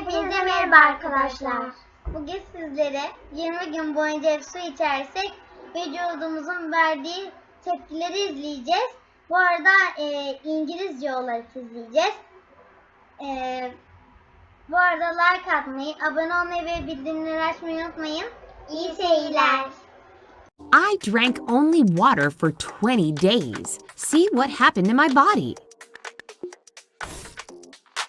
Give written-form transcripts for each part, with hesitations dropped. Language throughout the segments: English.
Hepinize merhaba arkadaşlar. Bugün sizlere 20 gün boyunca hep su içersek vücudumuzun verdiği tepkileri izleyeceğiz. Bu arada İngilizce olarak izleyeceğiz. Bu arada like atmayı, abone olmayı ve bildirimleri açmayı unutmayın. İyi seyirler. I drank only water for 20 days. See what happened to my body.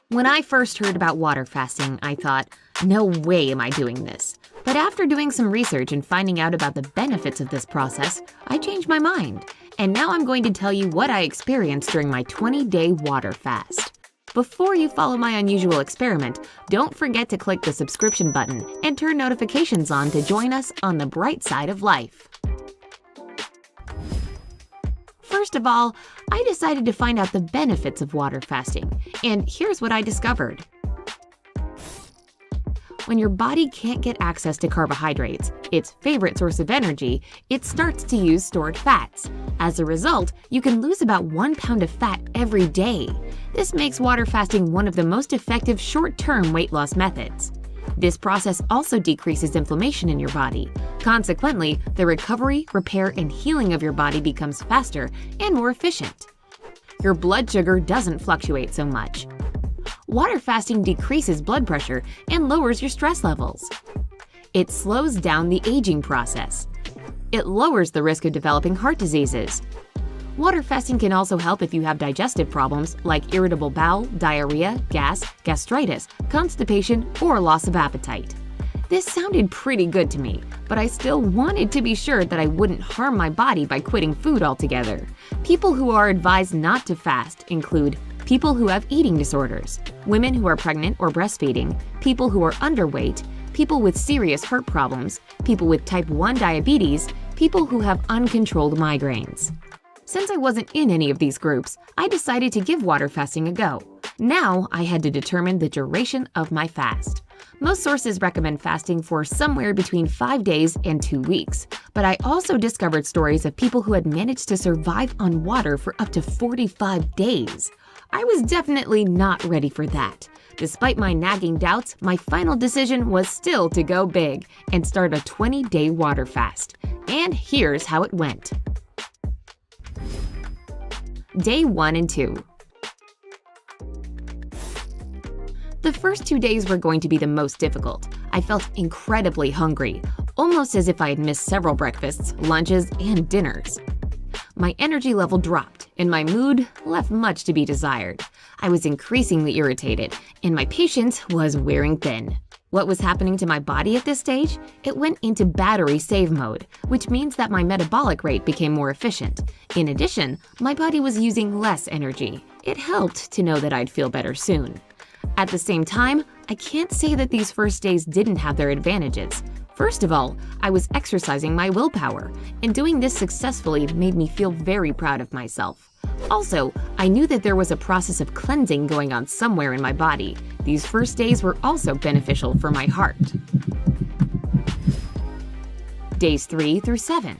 When I first heard about water fasting, I thought, no way am I doing this. But after doing some research and finding out about the benefits of this process, I changed my mind. And now I'm going to tell you what I experienced during my 20-day water fast. Before you follow my unusual experiment, don't forget to click the subscription button and turn notifications on to join us on the bright side of life. First of all, I decided to find out the benefits of water fasting, and here's what I discovered. When your body can't get access to carbohydrates, its favorite source of energy, it starts to use stored fats. As a result, you can lose about 1 pound of fat every day. This makes water fasting one of the most effective short-term weight loss methods. This process also decreases inflammation in your body. Consequently, the recovery, repair, and healing of your body becomes faster and more efficient. Your blood sugar doesn't fluctuate so much. Water fasting decreases blood pressure and lowers your stress levels. It slows down the aging process. It lowers the risk of developing heart diseases. Water fasting can also help if you have digestive problems like irritable bowel, diarrhea, gas, gastritis, constipation, or loss of appetite. This sounded pretty good to me, but I still wanted to be sure that I wouldn't harm my body by quitting food altogether. People who are advised not to fast include people who have eating disorders, women who are pregnant or breastfeeding, people who are underweight, people with serious heart problems, people with type 1 diabetes, people who have uncontrolled migraines. Since I wasn't in any of these groups, I decided to give water fasting a go. Now I had to determine the duration of my fast. Most sources recommend fasting for somewhere between 5 days and 2 weeks, but I also discovered stories of people who had managed to survive on water for up to 45 days. I was definitely not ready for that. Despite my nagging doubts, my final decision was still to go big and start a 20-day water fast. And here's how it went. Day 1 and 2. The first 2 days were going to be the most difficult. I felt incredibly hungry, almost as if I had missed several breakfasts, lunches, and dinners. My energy level dropped, and my mood left much to be desired. I was increasingly irritated, and my patience was wearing thin. What was happening to my body at this stage? It went into battery save mode, which means that my metabolic rate became more efficient. In addition, my body was using less energy. It helped to know that I'd feel better soon. At the same time, I can't say that these first days didn't have their advantages. First of all, I was exercising my willpower, and doing this successfully made me feel very proud of myself. Also, I knew that there was a process of cleansing going on somewhere in my body. These first days were also beneficial for my heart. Days 3 through 7.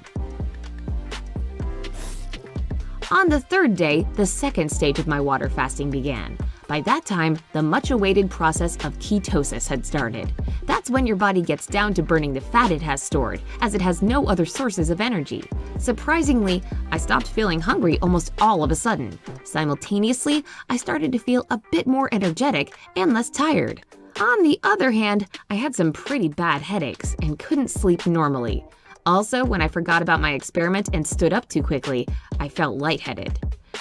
On the third day, the second stage of my water fasting began. By that time, the much-awaited process of ketosis had started. That's when your body gets down to burning the fat it has stored, as it has no other sources of energy. Surprisingly, I stopped feeling hungry almost all of a sudden. Simultaneously, I started to feel a bit more energetic and less tired. On the other hand, I had some pretty bad headaches and couldn't sleep normally. Also, when I forgot about my experiment and stood up too quickly, I felt lightheaded.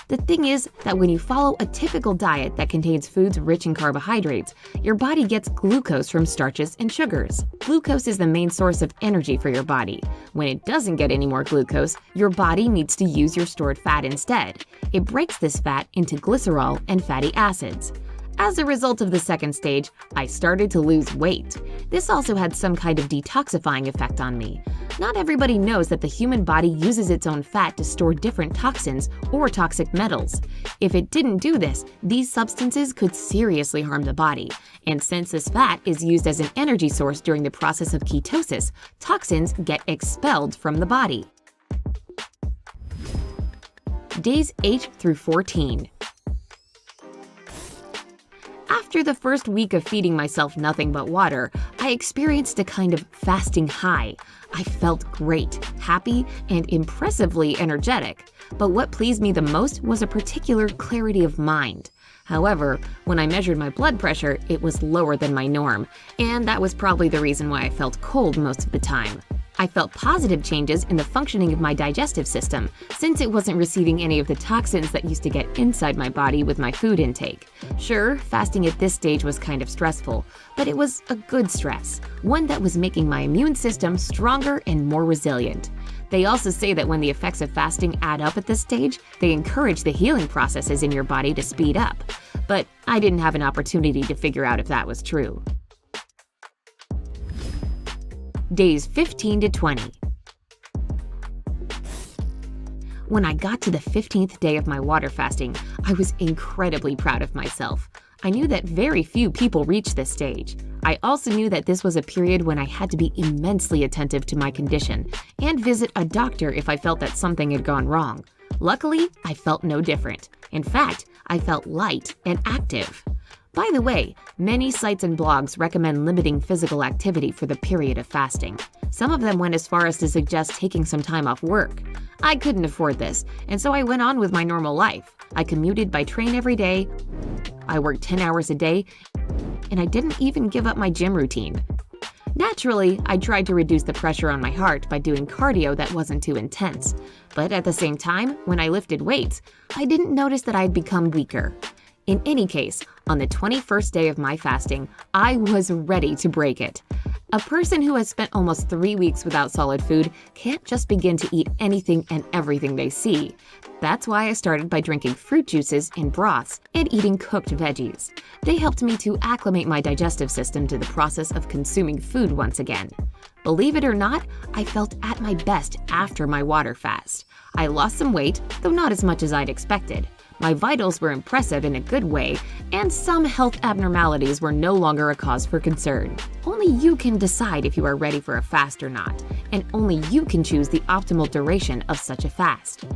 The thing is that when you follow a typical diet that contains foods rich in carbohydrates, your body gets glucose from starches and sugars. Glucose is the main source of energy for your body. When it doesn't get any more glucose, your body needs to use your stored fat instead. It breaks this fat into glycerol and fatty acids. As a result of the second stage, I started to lose weight. This also had some kind of detoxifying effect on me. Not everybody knows that the human body uses its own fat to store different toxins or toxic metals. If it didn't do this, these substances could seriously harm the body. And since this fat is used as an energy source during the process of ketosis, toxins get expelled from the body. Days 8 through 14. After the first week of feeding myself nothing but water, I experienced a kind of fasting high. I felt great, happy, and impressively energetic. But what pleased me the most was a particular clarity of mind. However, when I measured my blood pressure, it was lower than my norm, and that was probably the reason why I felt cold most of the time. I felt positive changes in the functioning of my digestive system, since it wasn't receiving any of the toxins that used to get inside my body with my food intake. Sure, fasting at this stage was kind of stressful, but it was a good stress, one that was making my immune system stronger and more resilient. They also say that when the effects of fasting add up at this stage, they encourage the healing processes in your body to speed up. But I didn't have an opportunity to figure out if that was true. Days 15 to 20. When I got to the 15th day of my water fasting, I was incredibly proud of myself. I knew that very few people reach this stage. I also knew that this was a period when I had to be immensely attentive to my condition and visit a doctor if I felt that something had gone wrong. Luckily, I felt no different. In fact, I felt light and active. By the way, many sites and blogs recommend limiting physical activity for the period of fasting. Some of them went as far as to suggest taking some time off work. I couldn't afford this, and so I went on with my normal life. I commuted by train every day, I worked 10 hours a day, and I didn't even give up my gym routine. Naturally, I tried to reduce the pressure on my heart by doing cardio that wasn't too intense. But at the same time, when I lifted weights, I didn't notice that I'd become weaker. In any case, on the 21st day of my fasting, I was ready to break it. A person who has spent almost 3 weeks without solid food can't just begin to eat anything and everything they see. That's why I started by drinking fruit juices and broths and eating cooked veggies. They helped me to acclimate my digestive system to the process of consuming food once again. Believe it or not, I felt at my best after my water fast. I lost some weight, though not as much as I'd expected. My vitals were impressive in a good way, and some health abnormalities were no longer a cause for concern. Only you can decide if you are ready for a fast or not, and only you can choose the optimal duration of such a fast.